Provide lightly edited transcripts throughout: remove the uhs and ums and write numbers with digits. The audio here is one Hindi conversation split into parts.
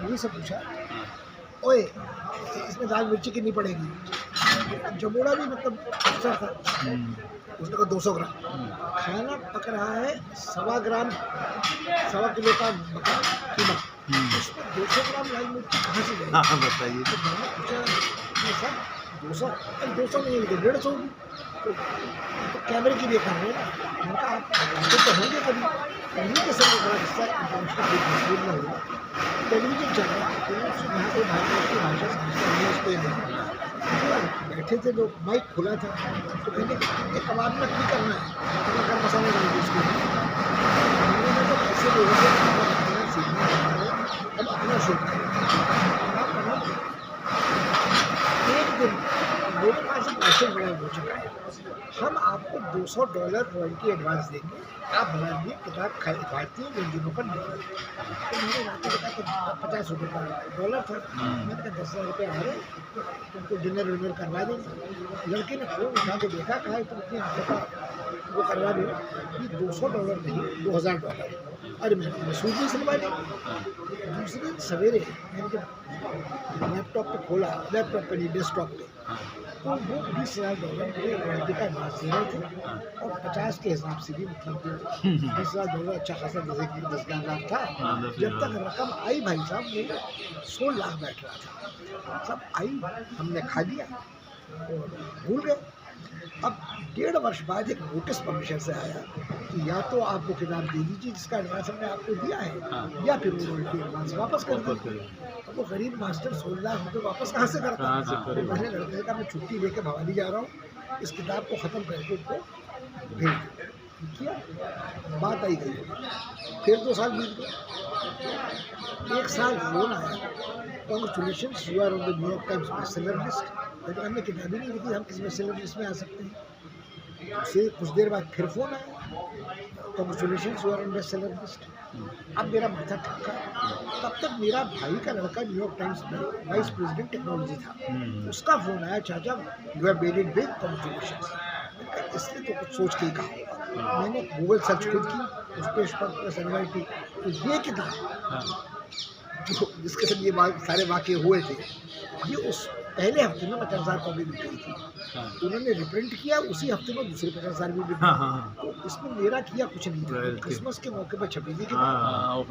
यही सब पूछा, ओए इसमें दाल मिर्ची कितनी पड़ेगी? जमोड़ा भी मतलब अफसर था, उसने कहा 200 ग्राम। खाना पक रहा है 1.25 किलो का कीमा, उसमें 200 ग्राम लाल मिर्ची कहाँ से जाएगी? हाँ बताइए। तो मैंने पूछा कि सर 200 नहीं है, 150 होगी। तो कैमरे की देखा है ना, मैंने कहा आप जानते तो होंगे कभी, उन्हीं के संग बड़ा हिस्सा इंटरनेशनल में हुआ, टेलीविजन चल रहा है, यहाँ कोई भारत की भाषा समझता नहीं, उसको नहीं बैठे थे लोग, माइक खुला था, तो कहते एक कबाब में क्या करना है, तो गरम मसाला डाल उसको। मैंने कहा ऐसे लोगों से सीखना है, अब अपना शो करें। एक दिन मेरे पास एक क्वेश्चन बड़ा हो चुका है, हम आपको $200 रॉयल्टी एडवांस देंगे, आप हमारे लिए किताब भारतीय व्यंजनों पर लिखें। तो मैंने रात को देखा तो $50 का डॉलर था, मैंने कहा 10,000 रुपये आ रहे, तुमको डिनर विनर करवा देंगे। लड़के ने फ़ोन उठा के देखा, कहा तुम अपनी आँखों का वो करवा दो कि $200 नहीं $2,000। अरे मैंने मसूद भी सिलवा दी। दूसरे दिन सवेरे मैंने जब लैपटॉप पे खोला, लैपटॉप पे नहीं डेस्कटॉप पे, तो वो $20,000 मुझे रॉयल्टी का एडवांस दे रहे थे, और 50 के हिसाब से भी मतलब $20,000 अच्छा खासा, जैसे कि 10,000 लाख था। जब तक रकम आई भाई साहब, वो 16 लाख बैठ रहा था, सब आई, हमने खा लिया और भूल गए। अब 1.5 वर्ष बाद एक नोटिस पब्लिशर से आया कि या तो आप वो किताब दे दीजिए जिसका एडवांस हमने आपको दिया है, या फिर वो रॉयल्टी एडवांस वापस कर दीजिए। अब वो गरीब मास्टर 16 लाख रुपये वापस कहाँ से करता? तो मैंने लड़के का मैं छुट्टी लेके भवाली जा रहा हूँ, इस किताब को ख़त्म करके उनको भेज किया, बात आई गई। फिर 2 साल बीत गए, 1 साल फ़ोन आया, congratulations you are on the New York times bestseller list. तो हमने किताब ही नहीं लिखी, हम किस बेस्टसेलर लिस्ट में आ सकते हैं? उससे कुछ देर बाद फिर फ़ोन आया, congratulations you are on bestseller list. अब मेरा माथा ठक्का। तब तक मेरा भाई का लड़का न्यूयॉर्क टाइम्स में वाइस प्रेसिडेंट टेक्नोलॉजी था, उसका फ़ोन आया, चाचा you have made it big, congratulations. इसने तो कुछ सोच के ही कहा। मैंने गूगल सर्च खुद की, उस पर NYT, तो ये किताब जो जिसके साथ ये सारे वाक़े हुए थे, ये उस पहले हफ्ते में 50,000 कॉपी बिक गई थी। उन्होंने रिप्रिंट किया, उसी हफ्ते में दूसरे 50,000 भी बिक गए। तो इसमें मेरा किया कुछ नहीं था। क्रिसमस के मौके पर छपी थी किताब,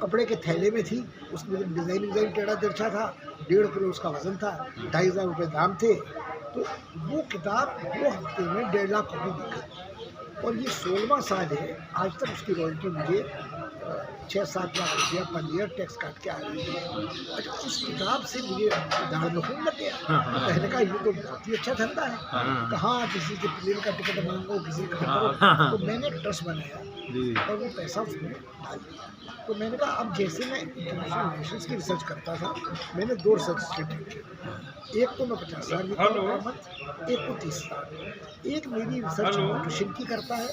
कपड़े के थैले में थी, उसमें डिज़ाइन टेढ़ा तिरछा था, 1.5 किलो उसका वज़न था, 2,500 रुपये दाम थे। तो वो किताब 2 हफ्ते में 1.5 लाख कॉपी बिक गई, और ये 16वां साल है, आज तक उसकी रॉयल्टी मुझे 6-7 लाख रुपया पर ईयर टैक्स काट के आ रही है। अच्छा, उस किताब से मुझे दाढ़ में खून लग गया। कहने का ये तो बहुत ही अच्छा धंधा है, कहाँ किसी से प्लेन का टिकट मांगो, किसी का करो। तो मैंने ट्रस्ट बनाया और वो पैसा उसमें डाल दिया। तो मैंने कहा अब जैसे मैं इंटरनेशनल रिलेशंस की रिसर्च करता था, मैंने 2 रिसर्च स्टेटमेंट किए, एक तो मैं 50,000 लिखता हूँ मंथ, एक को 30,000। एक मेरी रिसर्च न्यूट्रिशन की करता है,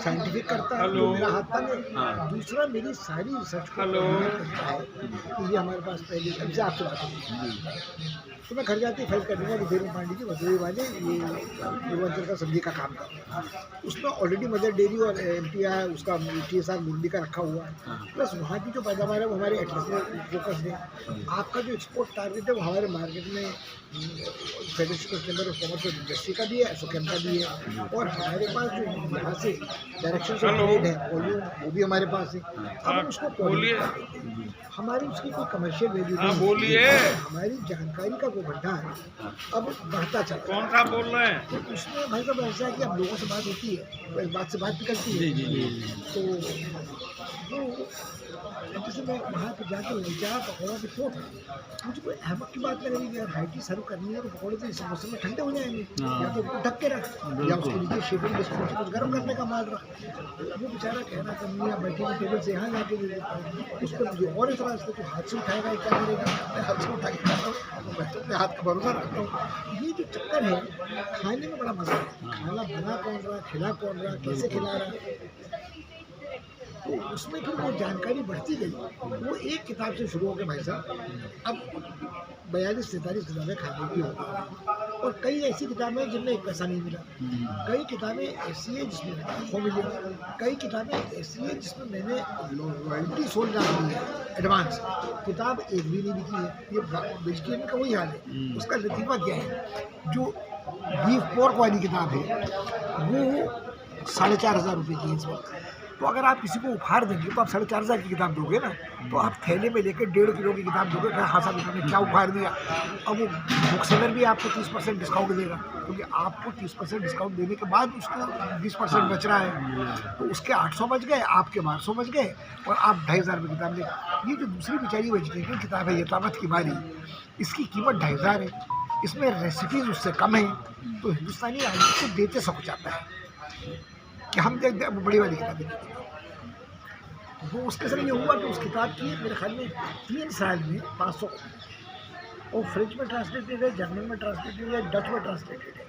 साइंटिफिक करता है, जो मेरा हाथ तंग है। दूसरा मेरी सारी रिसर्च को करता है कि ये हमारे पास पहले से आपसे बात होगी, तो मैं घर जाके फाइल कर दूँगा कि धीरू पांडे जी भदोही वाले ये पूर्वांचल का सब्जी का काम कर रहे हैं। उसमें ऑलरेडी मदर डेयरी और MTI उसका TSR मुंडी का रखा हुआ है, प्लस वहाँ की जो पैदावार है वो हमारे एटलस में फोकस है। आपका जो एक्सपोर्ट टारगेट है वो हमारे मार्केट में federation of chamber of commerce और इंडस्ट्री का भी है, एसोकेम का भी है, और हमारे पास जो यहाँ से डायरेक्शन ऑफ ट्रेड है वॉल्यूम वो भी हमारे पास है। अब हम उसको हमारी उसकी कोई कमर्शियल वैल्यू नहीं है, हमारी जानकारी का वो भंडार है अब बढ़ता चला। कौन सा बोल रहे हैं? तो उसमें भाई साहब ऐसा है कि अब लोगों से बात होती है, तो इस बात से बात निकलती है। तो वो जैसे मैं वहाँ पर जाकर ललचा पकौड़ा भी क्यों था, मुझे कोई अहमद की बात लग रही कि हाइटी सर्व करनी है तो पकौड़े तो इस मौसम में ठंडे हो जाएंगे, या तो उनको ढक के रख, या उसके नीचे शेपिंग बिस्कुट से कुछ गर्म करने का माल रख। वो बेचारा कहना था नहीं, आप बैठे हुए टेबल से यहाँ जाके दे देता हूँ, उस पर मुझे और इतना तो हाथ से उठाएगा क्या करेगा, मैं हाथ से उठा के खाता हूँ, मैं तो अपने हाथ का भरोसा रखता हूँ। ये जो चक्कर है, खाने में बड़ा मज़ा है, खाना बना कौन रहा, खिला कौन रहा, कैसे खिला रहा, तो उसमें फिर वो जानकारी बढ़ती गई। वो एक किताब से शुरू हो गया भाई साहब, अब 42-43 किताबें खाने की हो गई। और कई ऐसी किताबें हैं जिनमें एक पैसा नहीं मिला, कई किताबें ऐसी हैं जिसमें लाखों मिले, कई किताबें ऐसी हैं जिसमें मैंने रॉयल्टी 16 लाख दी है एडवांस, किताब एक भी नहीं बिकी है। ये वेजिटेरियन का वही हाल है। उसका लतीफ़ा क्या है, जो बीफ पोर्क वाली किताब है वो 4,500 रुपये की है इस वक्त। तो अगर आप किसी को उपहार देंगे तो आप 4,500 की किताब दोगे ना, तो आप थैले में लेकर 1.5 किलो की किताब दोगे, हाँ साहब इन्होंने क्या उपहार दिया। अब वो बुक सेलर भी आपको 30% डिस्काउंट देगा, क्योंकि आपको 30% डिस्काउंट देने के बाद उसका 20% बच रहा है, तो उसके 800 बच गए, आपके 1200 बच गए, और आप 2,500 रुपये किताब ले। ये जो दूसरी बेचारी वेजिटेरियन किताब है यतामत की बारी, इसकी कीमत 2,500 है, इसमें रेसिपीज उससे कम है, तो हिंदुस्तानी आदमी को देते सब कुछ आता है कि हम बड़ी वाली किताबें, वो उसके साथ ये हुआ कि उस किताब की मेरे ख्याल में 3 साल में 500 और फ्रेंच में ट्रांसलेटेड है, जर्मन में ट्रांसलेटेड है, डच में ट्रांसलेटेड है।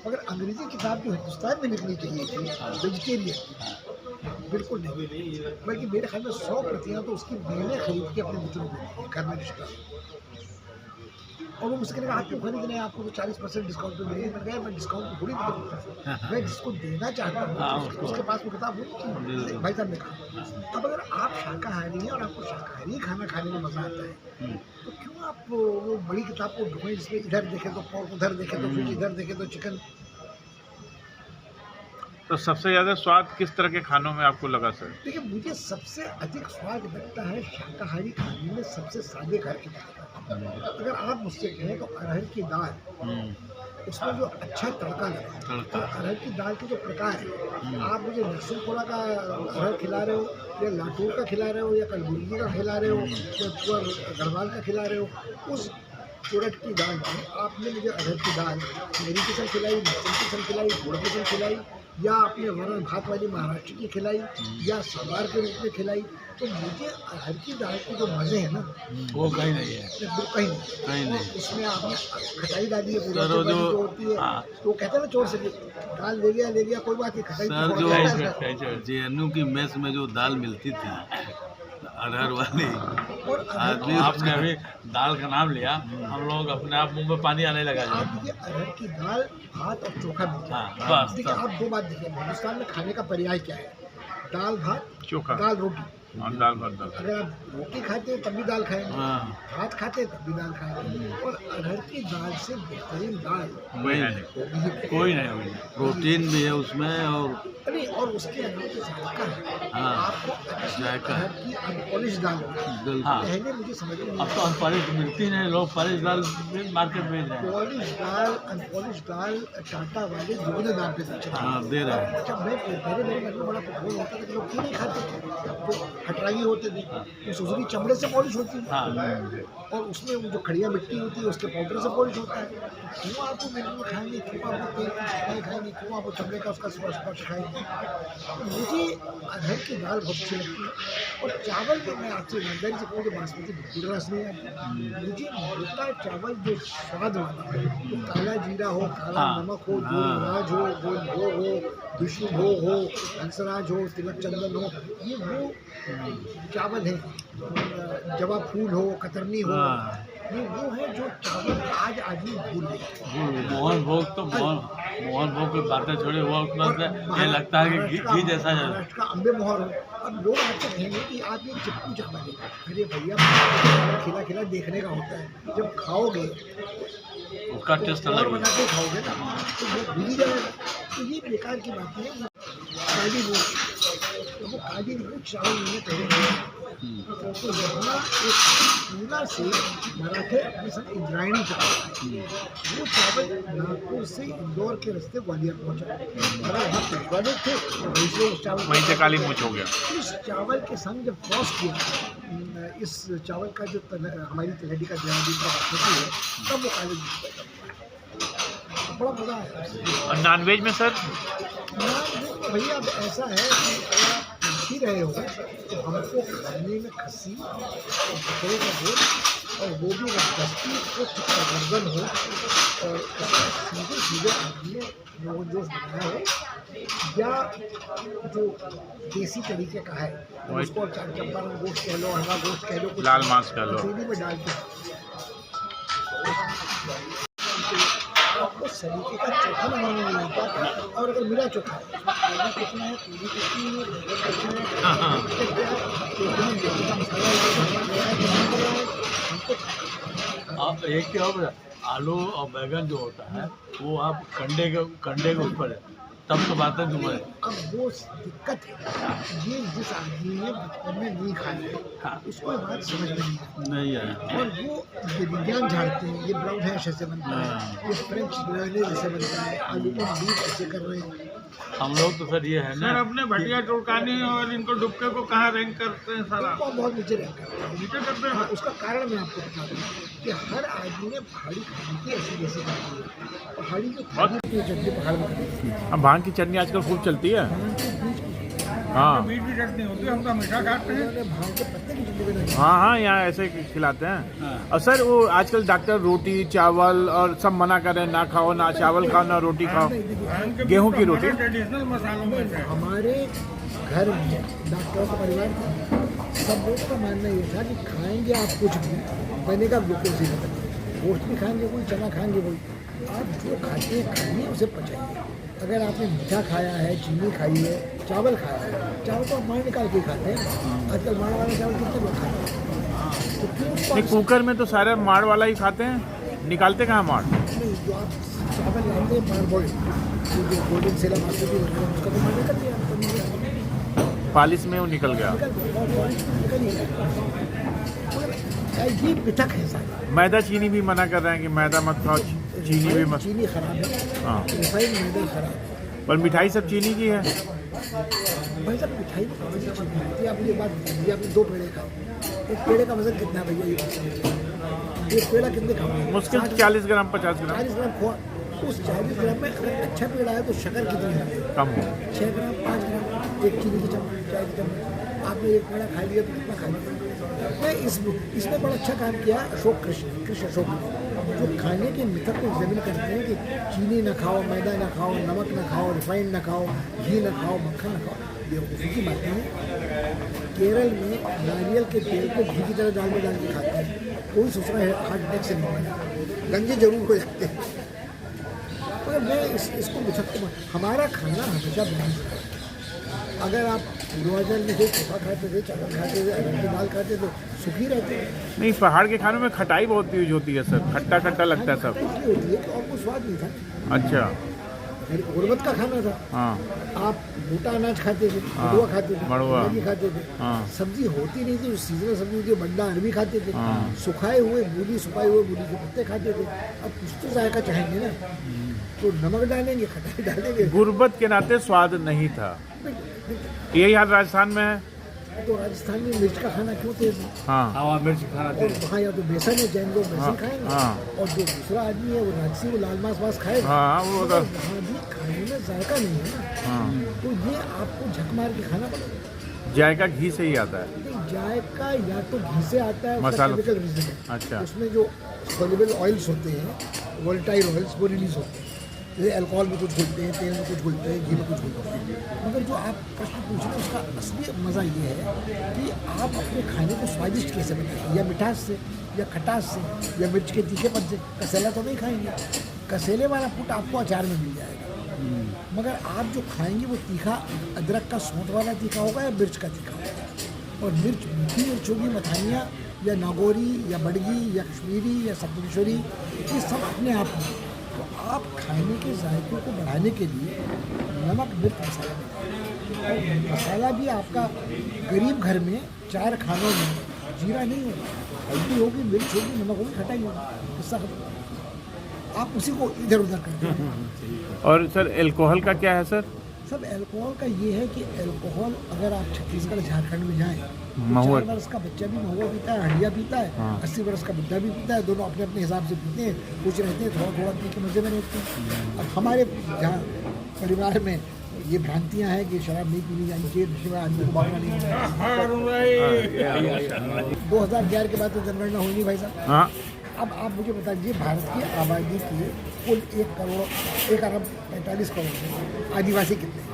मगर अंग्रेज़ी किताब जो हिंदुस्तान में निकलनी चाहिए थी वेजिटेरियन, बिल्कुल नहीं, बल्कि मेरे ख्याल में 100 प्रतियाँ तो उसकी मैंने खरीद के अपने बच्चों को घर में रिश्ता, और वो मुझसे कहेगा आप क्यों खरीद रहे हैं, आपको तो 40% डिस्काउंट पे मिलेगी। मैंने कहा मैं डिस्काउंट थोड़ी दूँगा, मैं जिसको देना चाहता हूँ उसके पास वो किताब होनी, भाई साहब ने कहा। अब अगर आप शाकाहारी हैं और आपको शाकाहारी खाना खाने में मज़ा आता है, तो क्यों आप वो बड़ी किताब को ढूंढें जिसमें इधर देखें तो पोर्क, उधर देखें तो फिश, इधर देखें तो चिकन। तो सबसे ज़्यादा स्वाद किस तरह के खानों में आपको लगा सर? देखिए मुझे सबसे अधिक स्वाद लगता है शाकाहारी खाने में सबसे सादे घर के खाने। अगर आप मुझसे कहें तो अरहर की दाल, उसमें जो अच्छा तड़का लगा, और अरहर की दाल के जो प्रकार है, आप मुझे नक्सलखोरा का अरहर खिला रहे हो, या लातूर का खिला रहे हो, या कलबुर्गी का खिला रहे हो, या गढ़वाल का खिला रहे हो, उस उड़द की दाल में आपने मुझे अरहर की दाल मेरी किस्म खिलाई, नक्सल किस्म खिलाई, गुड़ किस्म खिलाई, या आपने वरण भात वाली महाराष्ट्र की खिलाई, या सांबार के रूप में खिलाई, तो मुझे अरहर की दाल के जो मज़े हैं ना वो कहीं नहीं है, कहीं नहीं। उसमें आपने खटाई डाली है, जो होती है, तो कहते हैं ना चोर से दाल ले गया कोई बात नहीं, खटाई सर जो जेएनयू की मेस में जो दाल मिलती थी अरहर वाली, आदमी आपने अभी दाल का नाम लिया, हम लोग अपने आप मुंह में पानी आने लगा। आप ये अरहर की दाल, भात और चोखा मिलता है। देखिए आप दो बात देखिए, हिंदुस्तान में खाने का पर्याय क्या है, दाल भात चोखा, दाल रोटी, और दाल भात दाल। अगर आप रोटी खाते हैं तब भी दाल खाएंगे, भात खाते हैं तब भी दाल खाएंगे, और अरहर की दाल से बेहतरीन दाल कोई नहीं होगी, प्रोटीन भी है उसमें, और उसके अंदर जो जायका है, आपको जायका अरहर की अनपॉलिश दाल पहले मुझे समझ में अब तो अनपॉलिश मिलती नहीं, लोग पॉलिश दाल मार्केट में बेच रहे हैं। पॉलिश दाल, अनपॉलिश दाल टाटा वाले दुगने दाम पे दे रहे हैं। जब मैं पहले मेरे घर में बड़ा कुतूहल होता था कि लोग क्यों नहीं खाते, तो हटराई होते थे, उस उसकी चमड़े से पॉलिश होती है, और उसमें वो जो खड़िया मिट्टी होती है उसके पाउडर से पॉलिश होता है, क्यों आपको मिट्टी में खाएंगे, क्यों आपको तेल की सफाई खाएंगे, क्यों आपको चमड़े का उसका स्पर्श खाएंगे। तो मुझे अरहर की दाल बहुत अच्छी लगती है, और चावल जो मैं आपसे ईमानदारी से कहूँ तो बासमती बिल्कुल रस नहीं आता मुझे। मोटा चावल जो स्वाद वाला है, तो काला जीरा हो, काला नमक हो, गोलराज हो, गोलभोग हो, विष्णु भोग हो, हंसराज हो, तिलक चंदन हो, ये वो चावल है, जवा फूल हो, कतरनी हो, ये वो है जो चावल आज आदमी भूल गया। मोहन भोग की बातें छोड़े, वो ये लगता है कि घी जैसा है। महाराष्ट्र का अम्बे मोहर हो, अब लोग आपसे कहेंगे कि आप ये चिपकू चखा लें, अरे भैया खिला खिला देखने का होता है, जब खाओगे उसका टेस्ट अलग बना के खाओगे ना तो वो भूल जाएगा। तो ये बेकार की बातें हैं। काली मिर्च, तो वो काली मिर्च चावल मैंने पहले तो यहाँ एक पूना से मराठे अपने साथ इंद्रायणी चावल, वो चावल नागपुर से इंदौर के रास्ते ग्वालियर पहुँचा, अगर वहाँ भिजवा लोग थे तो वहीं से उस चावल वहीं से काली मूंछ हो गया। इस चावल के संग जब क्रॉस किया, इस चावल का जो हमारी तलहटी का जन्मदिन का बासमती है, तब वो काली मिर्च बड़ा मज़ा आया। और नॉनवेज में सर? भैया अब ऐसा है कि अगर आप पूछ ही रहे हो तो हमको खाने में खस्सी और बकरे का गोश्त, और वो भी दस्ती को गर्दन हो, और सीधे सीधे आदमी रोगन जोश बनाया हो, या जो देसी तरीके का है उसको चंपारण गोश्त कह लो, अंडा गोश्त कह लो, लाल मांस कह लो, में डाल के सलीके का चोखा बनाने नहीं आता। और अगर मेरा चोखा है उसमें आलू कितना है, पूरी कितनी है, बैंगन कितना है, चोखे में मेथी का मसाला हमको आप एक क्या हो आलू और बैगन जो होता है वो आप कंडे के ऊपर है, तब तो बात है तुम्हारे। अब वो दिक्कत है, ये जिस आदमी ने बचपन में नहीं खाया है हाँ। उसको ये बात समझ में नहीं आती। नहीं है। और वो ये विज्ञान झाड़ते हैं, ये ब्राउन हैश ऐसे बनता है, ये फ्रेंच ब्राउनी ऐसे बनता है, आलू को बीट ऐसे कर रहे हैं। हम लोग तो सर ये है ना सर अपने भटिया टोलकानी और इनको डुबके को कहाँ रैंक करते हैं सर आप? उनको बहुत नीचे रैंक करते हैं। नीचे करते हैं हाँ, उसका कारण मैं आपको बता दूँ कि हर आदमी ने पहाड़ी खाने की ऐसी जैसी करती है। पहाड़ी जो थाली होती है, चटनी पहाड़ में खाते हैं। अब भांग की चटनी आजकल खूब चलती है। भांग के बीज की हाँ बीट की चटनी होती है, हम तो मीठा खाते हैं। उन्होंने भांग के पत्ते की चटनी बनाई। हाँ हाँ, यहाँ ऐसे खिलाते हैं। हाँ। और सर वो आजकल डॉक्टर रोटी चावल और सब मना कर रहे हैं, ना खाओ, ना चावल खाओ, ना रोटी खाओ, नहीं, देखिए, भांग के गेहूं बीट की तो रोटी। हमारे ट्रेडिशनल मसालों में से है। हमारे घर में डॉक्टरों का परिवार था, सब लोग का मानना ये था कि खाएंगे आप कुछ भी बनेगा ग्लूकोज ही बनेगा। गोश्त भी खाएंगे कोई, चना खाएंगे कोई, आप जो खाते हैं खाइए, उसे पचाइए। अगर आपने मीठा खाया है, चीनी खाई है, चावल खाया है, चावल तो आप मार निकाल के ही खाते हैं। आजकल मार वाला चावल कितने लोग खाते हैं, तो क्यों उसको नहीं, आप- कुकर में तो सारे माड़ वाला ही खाते हैं, निकालते कहाँ माड़? नहीं, जो आप चावल लाते हैं मार बॉइल, जो गोल्डन सेला बासमती वगैरह उसका तो मार निकल दिया, तो नहीं पालिश में वो निकल गया। निकल गया, बॉइल निकल ही गया। मगर ये पिटक है सारी। मैदा चीनी भी मना कर रहे हैं कि मैदा मत खाओ, चीनी भी मत। चीनी खराब है, हाँ, रिफाइंड मैदा खराब है। पर मिठाई सब चीनी की है। भाई साहब मिठाई में कौन सी चीज़ होती है? आपने ये बात बताइए, आपने 2 पेड़े खाए, एक पेड़े का वजन कितना है भैया ये बात समझिए। एक पेड़ा कितने खाओगे? मुश्किल 40 ग्राम 50 ग्राम 40 ग्राम खोआ। उस 40 ग्राम में अगर अच्छा पेड़ा है तो शक्कर कितनी है? कम हो। 6 ग्राम 5 ग्राम, एक चीनी की चम्मच, चाय की चम्मच। आपने एक पेड़ा खा लिया तो कितना खा लिया? मैं इसमें बड़ा अच्छा काम किया अशोक कृष्ण अशोक ने, जो खाने के मिथक को एग्जामिन करते हैं कि चीनी ना खाओ, मैदा ना खाओ, नमक ना खाओ, रिफाइंड ना खाओ, घी ना खाओ, मक्खन ना खाओ। बेवकूफ़ी की बात नहीं है। केरल में नारियल के तेल को घी की तरह दाल में डाल के खाते हैं, कोई सोच रहा है हार्ट अटैक से नहीं मरा, गंजे जरूर हो जाते हैं। मगर मैं इसको मिथक को हमारा खाना हमेशा बैलेंस है। अगर आप पूर्वांचल में से चोखा खाते थे, चावल खाते थे, अरहर की दाल खाते तो सुखी रहते हैं। नहीं, पहाड़ के खानों में खटाई बहुत यूज होती है सर, खट्टा खट्टा लगता है सब। खटाई की होती है कि और कोई स्वाद नहीं था। अच्छा। गुर्बत का खाना था। हाँ आप मोटा अनाज खाते थे, हाँ, मड़ुआ खाते थे, मड़ुआ। मैगी खाते थे, हाँ। सब्जी होती नहीं थी, सीजनल सब्जी होती है, बंडा अरबी खाते थे, हाँ। सुखाए हुए मूली के पत्ते खाते थे। अब कुछ तो जायका चाहेंगे ना, तो नमक डालेंगे, खटाई डालेंगे। गुर्बत के नाते स्वाद नहीं था। यही हाल राजस्थान में है। तो राजस्थान में मिर्च का खाना क्यों तेज है? हाँ हवा मिर्च खाना और चाहिए। वहाँ या तो बेसन है, जैन लोग बेसन हाँ, खाएंगे, हाँ। और जो दूसरा आदमी है वो राजसी, वो लाल मांस वास खाएगा। हाँ, वो मगर तो वहाँ भी खाने में जायका नहीं है ना, हाँ, तो ये आपको झक मार के खाना पड़ेगा। जायका घी से ही आता है। नहीं, जायका या तो घी से आता है, उसका मसाला। केमिकल रीजन है। अच्छा। उसमें जो सोल्युबल ऑयल्स होते हैं, वोलेटाइल ऑयल्स, वो रिलीज होते हैं। जैसे अल्कोहल में कुछ घुलते हैं, तेल में कुछ घुलते हैं, घी में कुछ घुलते हैं। मगर जो आप प्रश्न पूछ रहे हैं उसका असली मज़ा ये है कि आप अपने खाने को स्वादिष्ट कैसे बनाएं, या मिठास से, या खटास से, या मिर्च के तीखेपन से। कसेला तो नहीं खाएंगे, कसेले वाला फूट आपको अचार में मिल जाएगा। मगर आप जो खाएंगे वो तीखा, अदरक का सौंठ वाला तीखा होगा या मिर्च का तीखा होगा। और मिर्च मीठी मिर्च होगी, मथानिया या नागौरी या बड़गी या कश्मीरी या सप्तकिशोरी, ये सब अपने आप में। तो आप खाने के जायके को बढ़ाने के लिए नमक मिर्च मसाला बनाएं। और मसाला भी आपका गरीब घर में 4 खानों में जीरा नहीं होगा, हल्दी होगी, मिर्च होगी, नमक होगी, खटाई होगी, गुस्सा खत्म। आप उसी को इधर उधर करते हैं। और सर एल्कोहल का क्या है सर? सब अल्कोहल का ये है कि अल्कोहल अगर आप छत्तीसगढ़ झारखंड में जाएं तो महुआ। 4 वर्ष का बच्चा भी महुआ पीता है, हंडिया पीता है, हाँ। 80 वर्ष का बुढ़ा भी पीता है। दोनों अपने अपने हिसाब से पीते हैं, कुछ रहते हैं थोड़ा थोड़ा पी के मजे में रहते हैं। अब हमारे जहाँ परिवार में ये भ्रांतियाँ हैं कि शराब नहीं पीनी चाहिए, नशे में आदमी को भागना नहीं चाहिए। 2011 के बाद तो जनगणना होगी भाई साहब। हाँ, अब आप मुझे बताइए, भारत की आबादी की कुल 1 अरब 45 करोड़ है, आदिवासी कितने हैं?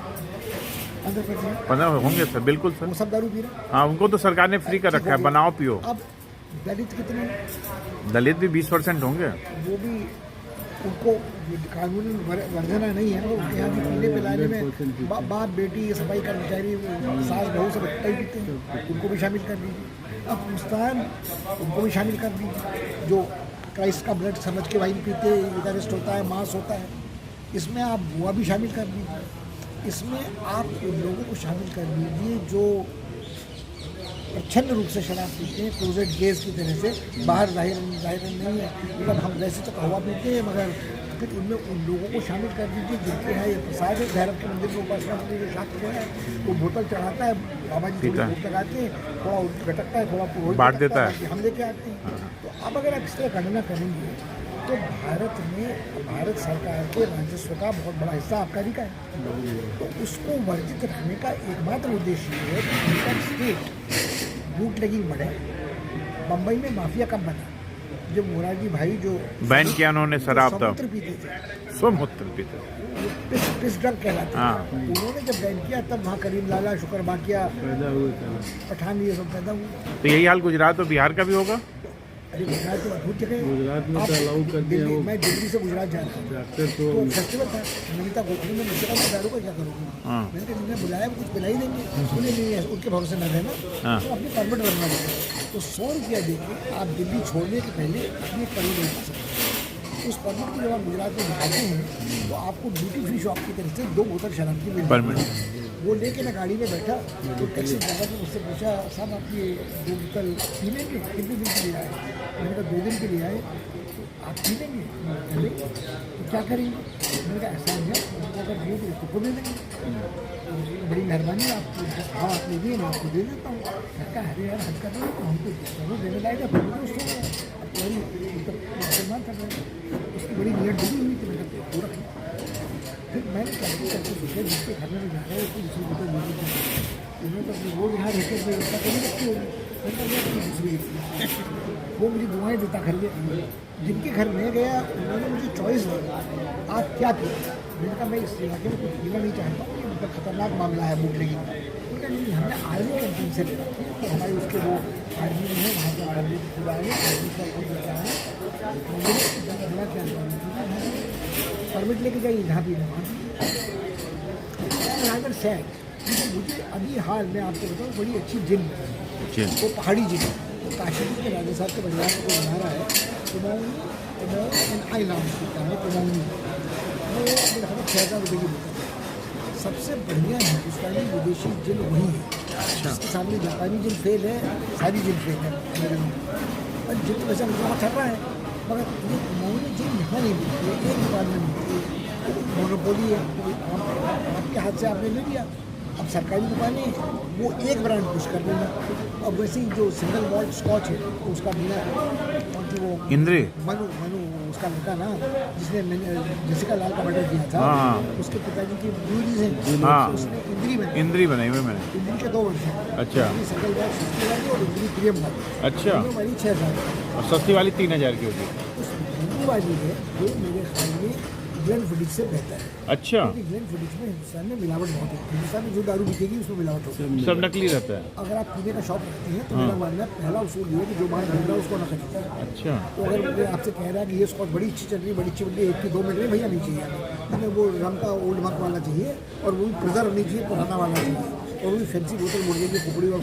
15%। 15 होंगे सर, बिल्कुल वो सर। सब दारू पी रहे हैं। हाँ, उनको तो सरकार ने फ्री कर रखा है, बनाओ पियो। अब दलित कितने हैं? दलित भी 20% होंगे। वो भी उनको कानूनी वंदना नहीं है, उनके यहाँ भी पीने पिलाने में बाप बेटी सफाई कर्मचारी सास बहू सब इकट्ठा ही पीते हैं, उनको भी शामिल कर दीजिए। अब मुस्तान उनको भी शामिल कर दीजिए जो क्राइस्ट का ब्लड समझ के वाइन पीते, यूकारिस्ट होता है, मास होता है, इसमें आप बुआ भी शामिल कर दीजिए। इसमें आप उन लोगों को शामिल कर दीजिए जो प्रच्छन्न रूप से शराब पीते हैं, क्लोजेट गेज की तरह से, बाहर जाहिर नहीं है, मतलब हम वैसे तो हवा पीते हैं, मगर फिर उनमें उन लोगों को शामिल कर दीजिए जिनके यहाँ ये प्रसाद है। भैरव के मंदिर में उपासना मंदिर जो शाक्त है वो बोतल चढ़ाता है, बाबा जी थोड़ी भोग लगाते हैं, थोड़ा घटकता है, थोड़ा पुरोहित बांट देता है, हम लेके आते हैं। तो अब अगर आप इस तरह गणना करेंगे तो भारत सरकार के राजस्व का बहुत बड़ा हिस्सा आबकारी का है, तो उसको वर्जित रखने का एकमात्र उद्देश्य ये है कि स्टेट बूट लेगिंग बढ़े। बम्बई में माफिया कब बना? जो मोरारजी भाई जो बैन किया उन्होंने शराब तब, समुद्र पीते थे, स्वमूत्र पीते, पिस ड्रग कहलाते हाँ। हैं, उन्होंने जब बैन किया तब वहाँ करीम लाला, शुक्र बाकिया, पठान ये सब पैदा हुए। तो यही हाल गुजरात और बिहार का भी होगा। अरे गुजरात में बहुत जगह, गुजरात में तो अलाउ कर दिया वो। मैं दिल्ली से गुजरात जा रहा था तो फेस्टिवल था, नमिता गोखले में मुझसे कहा दारू का क्या करोगे? हाँ। मैंने कहा मैंने बुलाया कुछ पिला ही देंगे, उन्हें नहीं है, उनके भरोसे न रहना, हाँ। तो अपनी परमिट बनवा देंगे। तो 100 रुपया देके आप दिल्ली छोड़ने के पहले अपनी एक परमिट बनवा सकते। उस परमिट को जब आप गुजरात में दिखाते हैं तो आपको ड्यूटी फ्री शॉप की तरफ से 2 बोतल शराब की मिल परमिट। वो लेके मैं गाड़ी में बैठा तो टैक्सी ड्राइवर ने मुझसे पूछा, साहब आप ये 2 बोतल पी लेंगे? कितने दिन के लिए आए? मैंने कहा 2 दिन के लिए आए। तो आप पी लेंगे? चले तो क्या करेंगे? मैंने कहा ऐसा नहीं है, उनको अगर दिए तो उसको दे देंगे, तो बड़ी मेहरबानी आपको, हाँ आपने दिए मैं आपको दे देता हूँ। मैं कहा अरे यार हद कर रहे हो तो हमको जरूर देने लाएगा, फिर मुझे उसको अब तुम्हारी मुसलमान कर रहे हैं, उसकी बड़ी नीयत डूबी हुई थी। मैंने कहा पूरा फिर मैंने कैसे करके सोचा जिसके घर में जा रहा है उसको दूसरी बोतल दे देते हैं, इन्होंने तो अपनी रोज यहाँ रहते हुए उसका कभी रखती होगी, मैंने दूसरी वो मुझे दुआएं देता घर में। जिनके घर में गया उन्होंने मुझे चॉइस दी, आप क्या किया? मैंने कहा मैं इस इलाके में कुछ पीना नहीं चाहता हूँ, ये मतलब खतरनाक मामला है बूट लेगी। उनका नहीं, हमने आर्मी कैंटीन से लेना तो हमारे उसके वो आर्मी में है, वहाँ का आर्मी पूरा है, आर्मी का कोई बचा है, बड़ा क्या परमिट लेके जाइए जहाँ भी राइडर सैड। मुझे अभी हाल में आपको बताऊँ बड़ी अच्छी जिम है, वो पहाड़ी जिम है, तो काशीपुर के राजा साहब के परिवार को बना रहा है, आई नाम होता है कुमाऊनी, वो मेरे ख्याल 6,000 रुपये की बोतल है। सबसे बढ़िया हिंदुस्तानी विदेशी जिन वही है, जिसके सामने जापानी जिन फेल है, सारी जिन फेल है मेरे में, और जिन तो वैसे मुझे चल रहा है, मगर ये कुमाऊनी जिन यहाँ नहीं मिलती है, एक दुकान में मिलती है, मोनोपोली है, आपके हाथ से आपने ले लिया। अब सरकारी दुकानें वो एक ब्रांड पुश कर देना, अब वैसे ही जो सिंगल मॉल्ट स्कॉच है तो उसका बिना वो इंद्री मनु उसका लड़का ना जिसने जेसिका लाल का मर्डर किया था, उसके पिताजी की ब्रूरीज हैं, हाँ। उसने इंद्री बनाई हुई मैंने। इंद्री के 2 वर्ष हैं। अच्छा। सिंगल मॉल्ट सस्ती वाली और इंद्री प्रीमियम वाली। अच्छा। वाली 6,000 और सस्ती वाली 3,000 की होगी। उस इंद्री वाली है जो मेरे ख्याल में ग्लेन फिडिच से बेहतर है। अच्छा। ग्लेन फिडिच में हिंदुस्तान में मिलावट बहुत है, हिंदुस्तान में जो दारू बिकेगी उसमें मिलावट होती है, सब नकली रहता है। अगर आप पीने का शौक रखते हैं तो मेरा मानना है पहला उसूल ये है कि जो माल बन रहा है उसको ना खरीदें। अच्छा। तो अगर मुझे आपसे कह रहा है कि ये स्कॉच बड़ी अच्छी चल रही है, बड़ी अच्छी बन रही है, 1 की 2 मिनट में, भैया नहीं चाहिए हमें, वो रम का ओल्ड मंक वाला चाहिए, और वो भी प्रिजर्व नहीं चाहिए, पुराना वाला चाहिए, और वो भी फैंसी बोतल मुर्गे की कुकड़ी और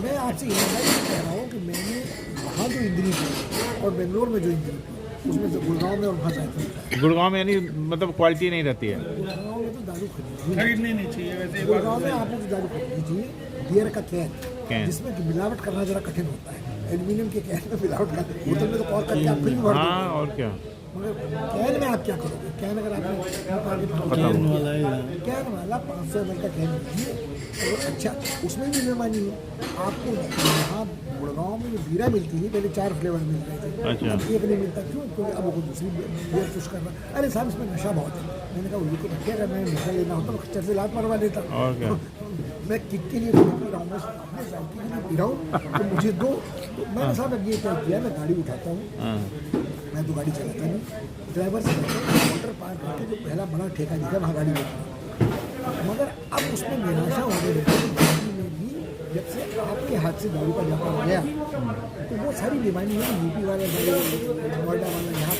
मैं आपसे ये कह रहा हूँ कि मैंने वहाँ जो इंद्री थी और बेंगलोर में जो इंद्री थी उसमें से गुड़गांव में और वहाँ जाते गुड़गांव में यानी मतलब क्वालिटी नहीं रहती है। गुड़गांव में तो दारू खरीदनी नहीं चाहिए वैसे। गुड़गांव में आपने जो दारू खरीदनी चाहिए बियर का कैन, जिसमें कि मिलावट करना जरा कठिन होता है, एल्यूमिनियम के कैन में मिलावट करते, बोतल में तो और करके आप फिर भी भर हाँ और क्या, मगर कैन में आप क्या करोगे? कैन अगर आपने कैन वाला 500 ml का कैन लीजिए, और अच्छा उसमें भी मेहरबानी है, आपको यहाँ गुड़गांव में जो बीरा मिलती है पहले 4 फ्लेवर मिल रहे थे, अच्छा। अब 1 नहीं मिलता, क्यों? क्योंकि अब वो दूसरी बियर पुश कर रहा। अरे साहब इसमें नशा बहुत है। मैंने कहा उनको रखे, अगर मैं नशा लेना होता तो खच्चर से लात मरवा लेता। और क्या, मैं किक के लिए पी रहा हूँ, मैं पी रहा हूँ तो मुझे दो। तो मैंने साहब अब ये क्या किया, मैं गाड़ी उठाता हूँ, मैं तो गाड़ी चलाता नहीं, ड्राइवर से मोटर पार करके जो पहला बड़ा ठेका दिखा वहाँ गाड़ी लेता, मगर अब उसमें निराशा होने लगी, गाड़ी में भी जब से आपके हाथ से दारू का व्यापार गया तो वो सारी बीमारी है यूपी वाले नोएडा वाले यहाँ